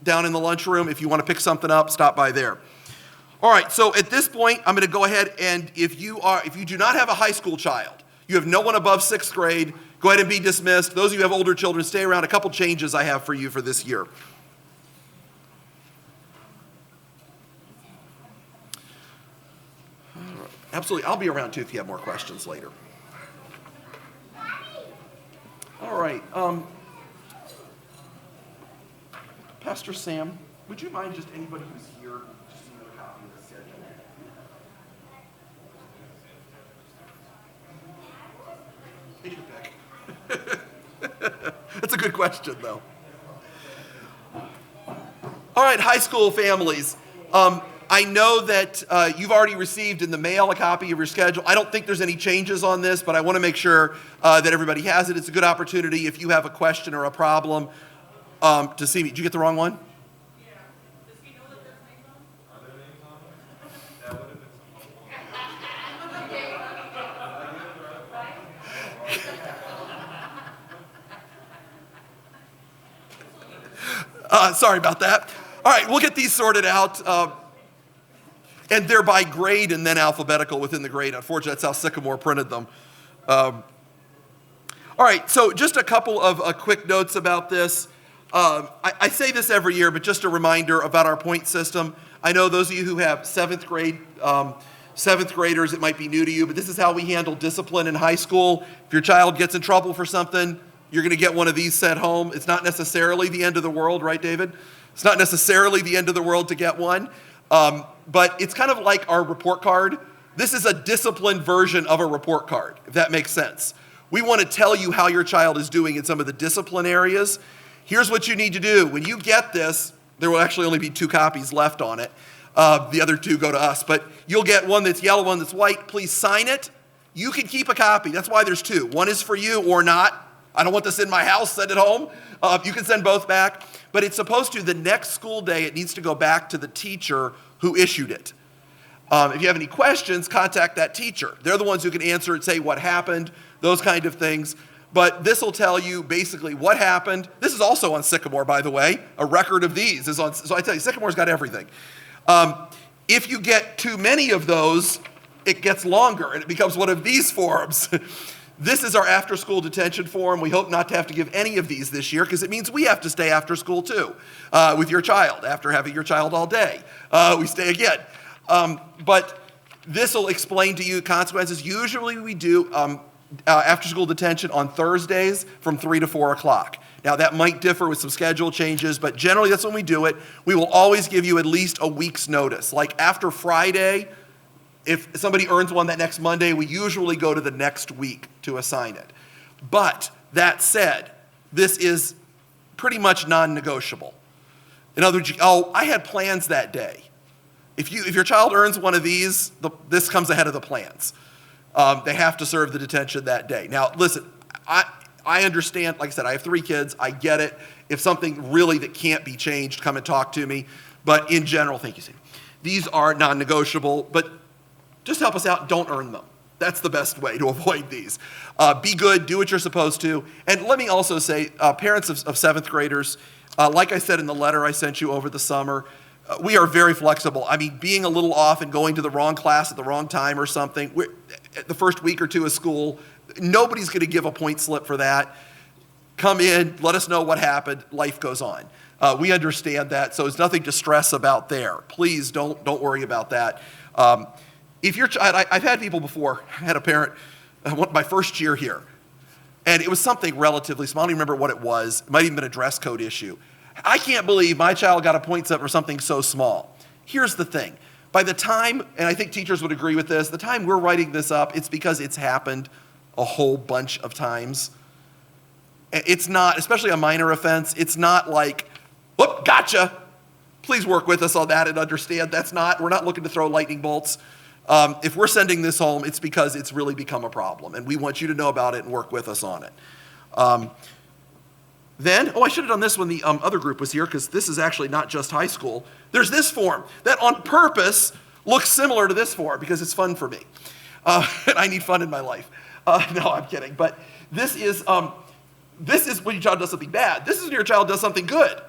down in the lunchroom. If you want to pick something up, stop by there. All right, so at this point, I'm going to go ahead and if you do not have a high school child, you have no one above sixth grade, go ahead and be dismissed. Those of you who have older children, stay around. A couple changes I have for you for this year. Absolutely. I'll be around too if you have more questions later. All right. Pastor Sam, would you mind just anybody who's here just seeing a copy of the schedule? Take your pick. That's a good question, though. All right, high school families. I know that you've already received in the mail a copy of your schedule. I don't think there's any changes on this, but I want to make sure that everybody has it. It's a good opportunity if you have a question or a problem to see me. Did you get the wrong one? Yeah. Does he know that there's names on? Are there names on it? That would have been Sorry about that. All right, we'll get these sorted out. And they're by grade and then alphabetical within the grade. Unfortunately, that's how Sycamore printed them. All right, so just a couple of quick notes about this. I say this every year, but just a reminder about our point system. I know those of you who have seventh graders, it might be new to you, but this is how we handle discipline in high school. If your child gets in trouble for something, you're going to get one of these sent home. It's not necessarily the end of the world, right, David? It's not necessarily the end of the world to get one. But it's kind of like our report card. This is a disciplined version of a report card, if that makes sense. We want to tell you how your child is doing in some of the discipline areas. Here's what you need to do. When you get this, there will actually only be 2 copies left on it. The other 2 go to us. But you'll get one that's yellow, one that's white. Please sign it. You can keep a copy. That's why there's 2. One is for you or not. I don't want this in my house. Send it home. You can send both back. But it's supposed to, the next school day, it needs to go back to the teacher who issued it. If you have any questions, contact that teacher. They're the ones who can answer and say what happened, those kind of things. But this will tell you basically what happened. This is also on Sycamore, by the way. A record of these is on, so I tell you, Sycamore's got everything. If you get too many of those, it gets longer and it becomes one of these forms. This is our after-school detention form. We hope not to have to give any of these this year because it means we have to stay after school too with your child. After having your child all day, we stay again. But this will explain to you consequences. Usually we do after-school detention on Thursdays from 3 to 4 o'clock. Now that might differ with some schedule changes, but generally that's when we do it. We will always give you at least a week's notice. Like after Friday, if somebody earns one that next Monday, we usually go to the next week to assign it. But that said, this is pretty much non-negotiable. In other words, I had plans that day. If your child earns one of these, this comes ahead of the plans. They have to serve the detention that day. Now, listen, I understand. Like I said, I have 3 kids. I get it. If something really that can't be changed, come and talk to me. But in general, thank you, Steve. These are non-negotiable, but just help us out. Don't earn them. That's the best way to avoid these. Be good. Do what you're supposed to. And let me also say, parents of 7th graders, like I said in the letter I sent you over the summer, We are very flexible. I mean, being a little off and going to the wrong class at the wrong time or something, the first week or two of school, nobody's going to give a point slip for that. Come in, let us know what happened, life goes on. We understand that, so there's nothing to stress about there. Please don't worry about that. If your child, I've had people before, I had a parent, my first year here, and it was something relatively small. I don't even remember what it was. It might have even been a dress code issue. I can't believe my child got a point slip for something so small. Here's the thing. By the time, and I think teachers would agree with this, the time we're writing this up, it's because it's happened a whole bunch of times. It's not, especially a minor offense, it's not like, whoop, gotcha. Please work with us on that and understand we're not looking to throw lightning bolts. If we're sending this home, it's because it's really become a problem, and we want you to know about it and work with us on it. I should have done this when the other group was here, because this is actually not just high school. There's this form that on purpose looks similar to this form because it's fun for me. And I need fun in my life. No, I'm kidding. But this is when your child does something bad. This is when your child does something good.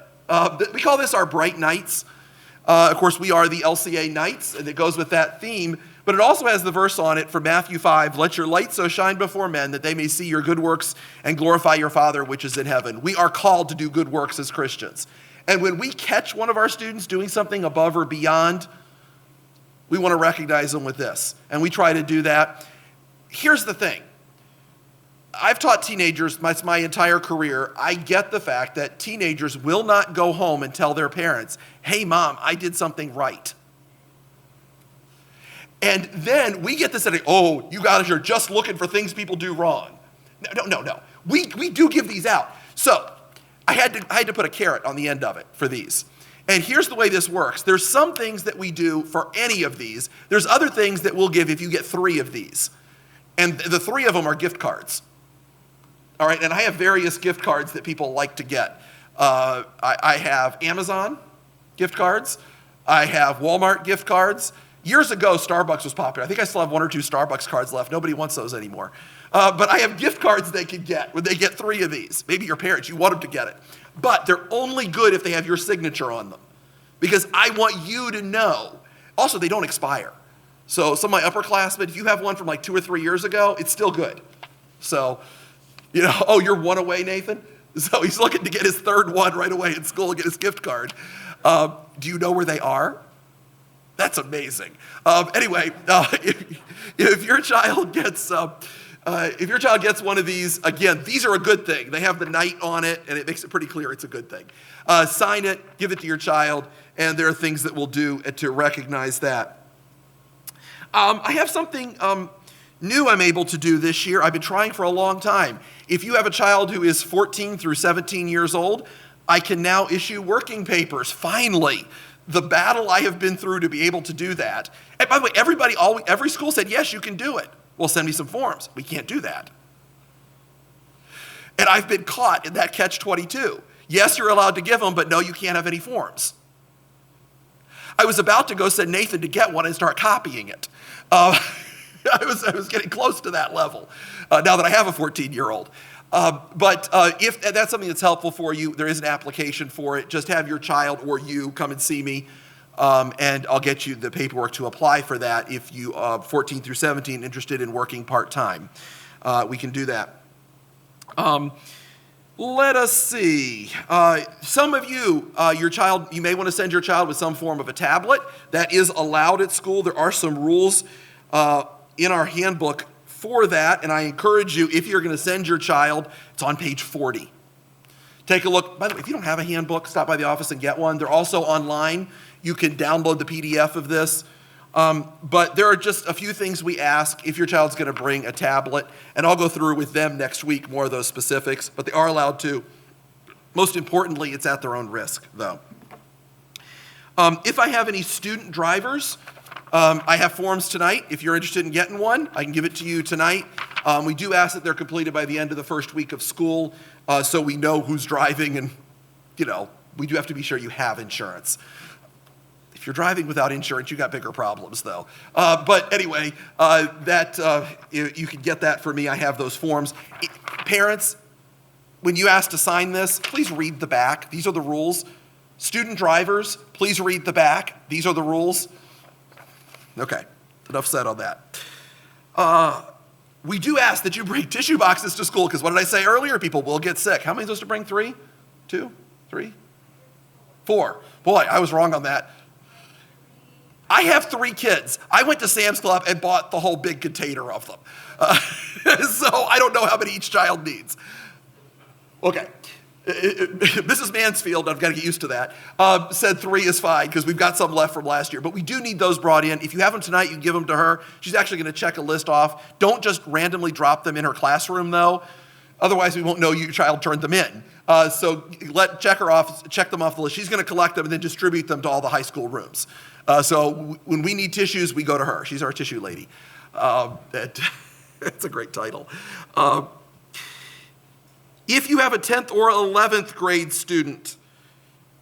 We call this our Bright Nights. Of course, we are the LCA Knights, and it goes with that theme. But it also has the verse on it from Matthew 5, let your light so shine before men that they may see your good works and glorify your Father which is in heaven. We are called to do good works as Christians. And when we catch one of our students doing something above or beyond, we want to recognize them with this. And we try to do that. Here's the thing. I've taught teenagers my entire career. I get the fact that teenagers will not go home and tell their parents, hey, Mom, I did something right. And then we get this, oh, you guys are just looking for things people do wrong. No. We do give these out. So I had to put a carrot on the end of it for these. And here's the way this works. There's some things that we do for any of these. There's other things that we'll give if you get 3 of these. And the 3 of them are gift cards. All right, and I have various gift cards that people like to get. I have Amazon gift cards. I have Walmart gift cards. Years ago, Starbucks was popular. I think I still have 1 or 2 Starbucks cards left. Nobody wants those anymore. But I have gift cards they can get when they get 3 of these. Maybe your parents, you want them to get it. But they're only good if they have your signature on them. Because I want you to know. Also, they don't expire. So some of my upperclassmen, if you have one from like 2 or 3 years ago, it's still good. So, oh, you're 1 away, Nathan? So he's looking to get his 3rd one right away in school and get his gift card. Do you know where they are? That's amazing. Anyway, if your child gets one of these, again, these are a good thing. They have the knight on it, and it makes it pretty clear it's a good thing. Sign it, give it to your child, and there are things that we'll do to recognize that. I have something new I'm able to do this year. I've been trying for a long time. If you have a child who is 14 through 17 years old, I can now issue working papers, finally. The battle I have been through to be able to do that. And by the way, every school said, yes, you can do it. Well, send me some forms. We can't do that. And I've been caught in that catch-22. Yes, you're allowed to give them, but no, you can't have any forms. I was about to go send Nathan to get one and start copying it. I was getting close to that level now that I have a 14-year-old. But if that's something that's helpful for you, there is an application for it. Just have your child or you come and see me, and I'll get you the paperwork to apply for that if you are 14 through 17 interested in working part-time. We can do that. Let us see. Some of you, you may want to send your child with some form of a tablet. That is allowed at school. There are some rules in our handbook for that, and I encourage you, if you're going to send your child, it's on page 40. Take a look. By the way, if you don't have a handbook, stop by the office and get one. They're also online. You can download the PDF of this. But there are just a few things we ask if your child's going to bring a tablet, and I'll go through with them next week more of those specifics, but they are allowed to. Most importantly, it's at their own risk, though. If I have any student drivers, I have forms tonight. If you're interested in getting one, I can give it to you tonight. We do ask that they're completed by the end of the first week of school, so we know who's driving, and we do have to be sure you have insurance. If you're driving without insurance, you got bigger problems, though. But anyway, you can get that for me. I have those forms. Parents, when you ask to sign this, please read the back. These are the rules. Student drivers, please read the back. These are the rules. Okay, enough said on that. We do ask that you bring tissue boxes to school, because what did I say earlier? People will get sick. How many are supposed to bring? 3? 2? 3? 4. Boy, I was wrong on that. I have 3 kids. I went to Sam's Club and bought the whole big container of them. So I don't know how many each child needs. Okay. Mrs. Mansfield, I've got to get used to that, said 3 is fine because we've got some left from last year. But we do need those brought in. If you have them tonight, you can give them to her. She's actually going to check a list off. Don't just randomly drop them in her classroom, though. Otherwise, we won't know your child turned them in. So check them off the list. She's going to collect them and then distribute them to all the high school rooms. So when we need tissues, we go to her. She's our tissue lady. That's a great title. If you have a 10th or 11th grade student,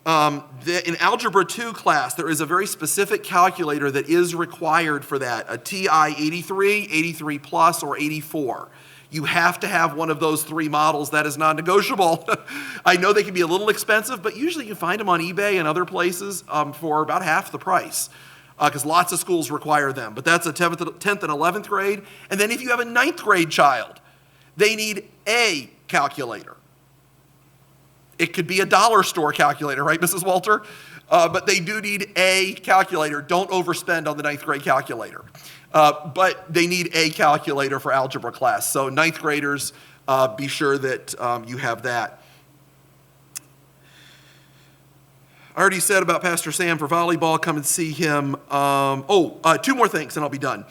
in Algebra 2 class, there is a very specific calculator that is required for that, a TI 83, 83 plus, or 84. You have to have one of those 3 models. That is non-negotiable. I know they can be a little expensive, but usually you find them on eBay and other places for about half the price, because lots of schools require them. But that's a 10th and 11th grade. And then if you have a 9th grade child, they need a calculator. It could be a dollar store calculator, right, Mrs. Walter? But they do need a calculator. Don't overspend on the 9th grade calculator. But they need a calculator for algebra class. So 9th graders, be sure that you have that. I already said about Pastor Sam for volleyball. Come and see him. 2 more things and I'll be done.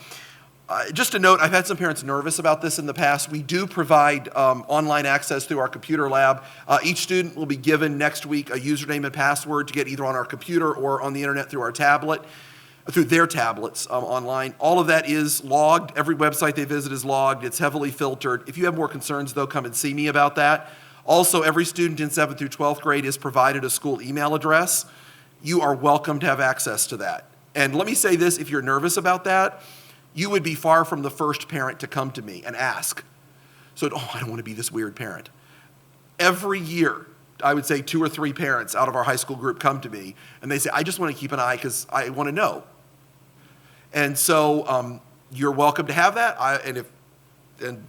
Just a note, I've had some parents nervous about this in the past. We do provide online access through our computer lab. Each student will be given next week a username and password to get either on our computer or on the internet through our tablet, through their tablets online. All of that is logged. Every website they visit is logged. It's heavily filtered. If you have more concerns, though, come and see me about that. Also, every student in 7th through 12th grade is provided a school email address. You are welcome to have access to that. And let me say this, if you're nervous about that, you would be far from the first parent to come to me and ask. So, I don't want to be this weird parent. Every year, I would say 2 or 3 parents out of our high school group come to me, and they say, I just want to keep an eye because I want to know. And so you're welcome to have that, and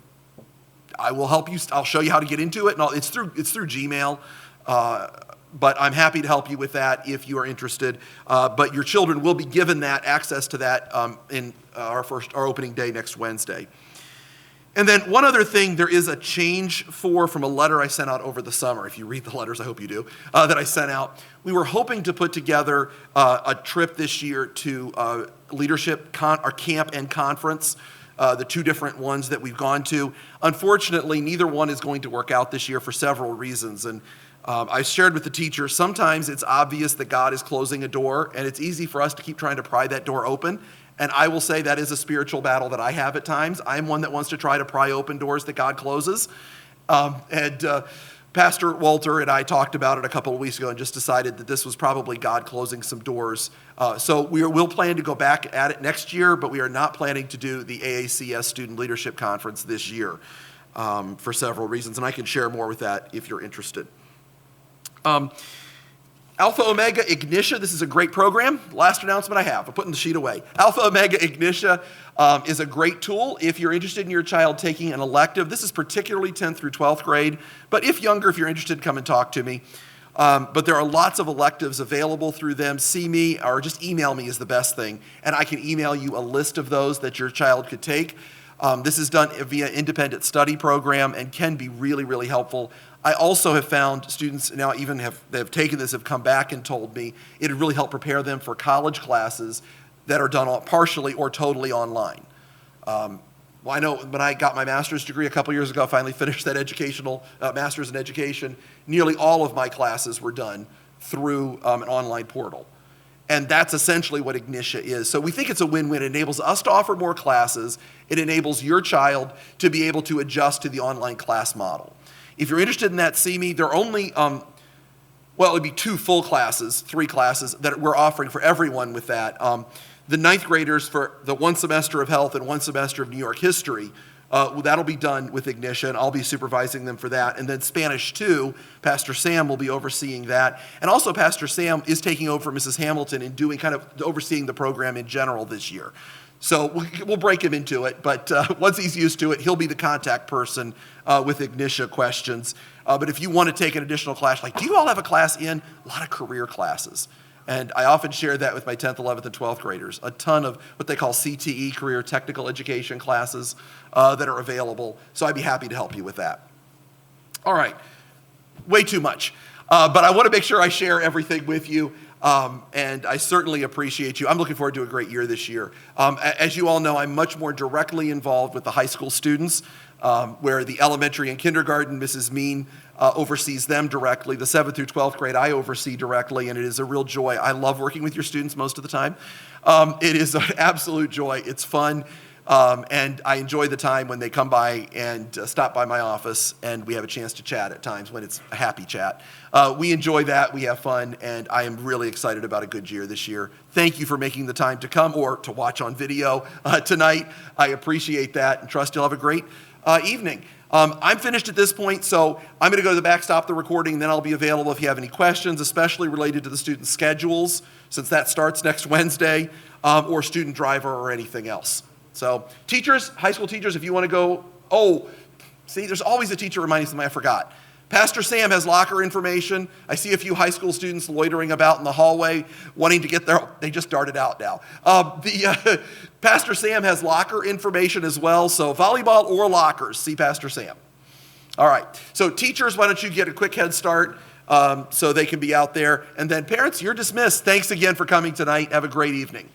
I will help you. I'll show you how to get into it. And it's through Gmail, but I'm happy to help you with that if you are interested. But your children will be given that access to that in our opening day next Wednesday. And then one other thing, there is a change from a letter I sent out over the summer. If you read the letters, I hope you do, that I sent out. We were hoping to put together a trip this year to leadership, our camp and conference, the 2 different ones that we've gone to. Unfortunately, neither one is going to work out this year for several reasons. And I shared with the teacher, sometimes it's obvious that God is closing a door, and it's easy for us to keep trying to pry that door open. And I will say that is a spiritual battle that I have at times. I'm one that wants to try to pry open doors that God closes. Pastor Walter and I talked about it a couple of weeks ago and just decided that this was probably God closing some doors. So we'll plan to go back at it next year, but we are not planning to do the AACS Student Leadership Conference this year for several reasons. And I can share more with that if you're interested. Alpha Omega Ignitia, this is a great program. Last announcement I have, I'm putting the sheet away. Alpha Omega Ignitia is a great tool if you're interested in your child taking an elective. This is particularly 10th through 12th grade, but if younger, if you're interested, come and talk to me. But there are lots of electives available through them. See me or just email me is the best thing, and I can email you a list of those that your child could take. This is done via independent study program and can be really, really helpful. I also have found students now even have taken this, have come back and told me it would really help prepare them for college classes that are done partially or totally online. Well, I know when I got my master's degree a couple years ago, I finally finished that master's in education, nearly all of my classes were done through an online portal. And that's essentially what Ignitia is. So we think it's a win-win. It enables us to offer more classes. It enables your child to be able to adjust to the online class model. If you're interested in that, see me. There are only, it would be 2 full classes, 3 classes that we're offering for everyone with that. The 9th graders for the 1 semester of health and 1 semester of New York history That'll be done with Ignitia, and I'll be supervising them for that. And then Spanish 2, Pastor Sam will be overseeing that. And also Pastor Sam is taking over for Mrs. Hamilton and doing kind of overseeing the program in general this year. So we'll break him into it, but once he's used to it, he'll be the contact person with Ignitia questions. But if you want to take an additional class, like, do you all have a class in? A lot of career classes. And I often share that with my 10th, 11th, and 12th graders. A ton of what they call CTE, career technical education classes that are available. So I'd be happy to help you with that. All right, way too much. But I want to make sure I share everything with you. And I certainly appreciate you. I'm looking forward to a great year this year. As you all know, I'm much more directly involved with the high school students, where the elementary and kindergarten, Mrs. Mean oversees them directly. The 7th through 12th grade, I oversee directly, and it is a real joy. I love working with your students most of the time. It is an absolute joy. It's fun. And I enjoy the time when they come by and stop by my office, and we have a chance to chat at times when it's a happy chat. We enjoy that, we have fun, and I am really excited about a good year this year. Thank you for making the time to come or to watch on video tonight. I appreciate that, and trust you'll have a great evening. I'm finished at this point, so I'm going to go to the back, stop the recording, and then I'll be available if you have any questions, especially related to the student schedules, since that starts next Wednesday, or student driver or anything else. So teachers, high school teachers, if you want to go, see, there's always a teacher reminding somebody I forgot. Pastor Sam has locker information. I see a few high school students loitering about in the hallway wanting to get there. They just darted out now. Pastor Sam has locker information as well, so volleyball or lockers, see Pastor Sam. All right, so teachers, why don't you get a quick head start so they can be out there. And then parents, you're dismissed. Thanks again for coming tonight. Have a great evening.